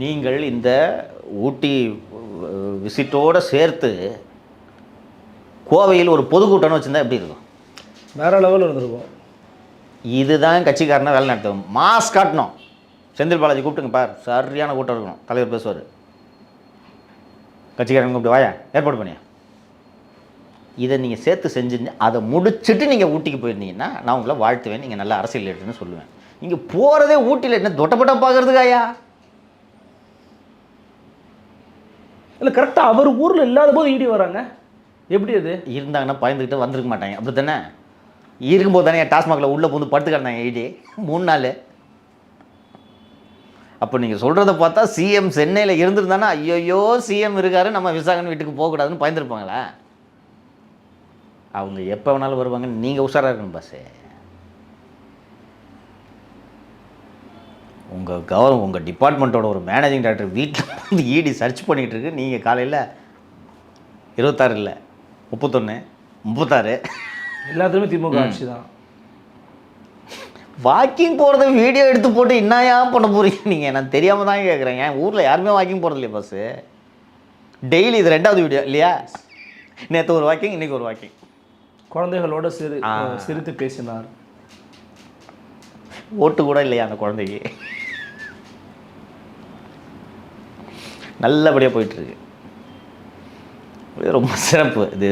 நீங்கள் இந்த ஊட்டி விசிட்டோடு சேர்த்து கோவையில் ஒரு பொதுக்கூட்டம்னு வச்சுருந்தா எப்படி இருக்கும்? வேறு லெவலில் இருந்திருக்கும். இதுதான் கட்சிக்காரனை வேலை நடத்தும். மாஸ் காட்டணும். செந்தில் பாலாஜி கூப்பிட்டுங்க பார், சரியான கூட்டம் இருக்கணும், தலைவர் பேசுவார். கட்சிக்காரங்க கூப்பிட்டு வாயா, ஏற்பாடு பண்ணியா. இதை நீங்கள் சேர்த்து செஞ்சுன்னு அதை முடிச்சுட்டு நீங்கள் ஊட்டிக்கு போயிருந்தீங்கன்னா நான் உங்களை வாழ்த்துவேன், நீங்கள் நல்ல அரசியல் எடுத்துன்னு சொல்லுவேன். இங்கே போகிறதே ஊட்டியில் என்ன தொட்டப்பட்டம் பார்க்குறதுக்காயா? இல்லை கரெக்டாக அவர் ஊரில் இல்லாத போது ஈடி வராங்க. எப்படி அது? இருந்தாங்கன்னா பயந்துக்கிட்டு வந்திருக்க மாட்டாங்க. அப்படி தானே இருக்கும்போது தானே டாஸ்மாகில் உள்ளே பூந்து படுத்து கிடந்தாங்க ஈடி 3 நாள். அப்போ நீங்கள் சொல்கிறத பார்த்தா சிஎம் சென்னையில் இருந்திருந்தானா ஐயோ சிஎம் இருக்காரு நம்ம விசாகன் வீட்டுக்கு போகக்கூடாதுன்னு பயந்துருப்பாங்களா? அவங்க எப்போ வேணாலும் வருவாங்க, நீங்கள் உஷாராக இருக்கணும் பாஸு. உங்கள் டிபார்ட்மெண்ட்டோட ஒரு மேனேஜிங் டைரக்டர் வீட்டில் வந்து ஈடி சர்ச் பண்ணிகிட்டு இருக்கு. நீங்கள் காலையில் 26 இல்லை 31 36 எல்லாத்துலேயுமே திமுக ஆட்சி தான். வாக்கிங் போகிறத வீடியோ எடுத்து போட்டு என்னையா பண்ண போகிறீங்க நீங்கள்? நான் தெரியாமல் தான் கேட்குறேன். என் ஊரில் யாருமே வாக்கிங் போகிறது இல்லையா பஸ்ஸு? டெய்லி இது 2வது வீடியோ இல்லையா? நேற்று ஒரு வாக்கிங், இன்றைக்கி ஒரு வாக்கிங். குழந்தைகளோட சிரித்து பேசினார். ஓட்டு கூட இல்லையா அந்த குழந்தைக்கு? நல்லபடியாக போயிட்டுருக்கு. ரொம்ப சிறப்பு. இது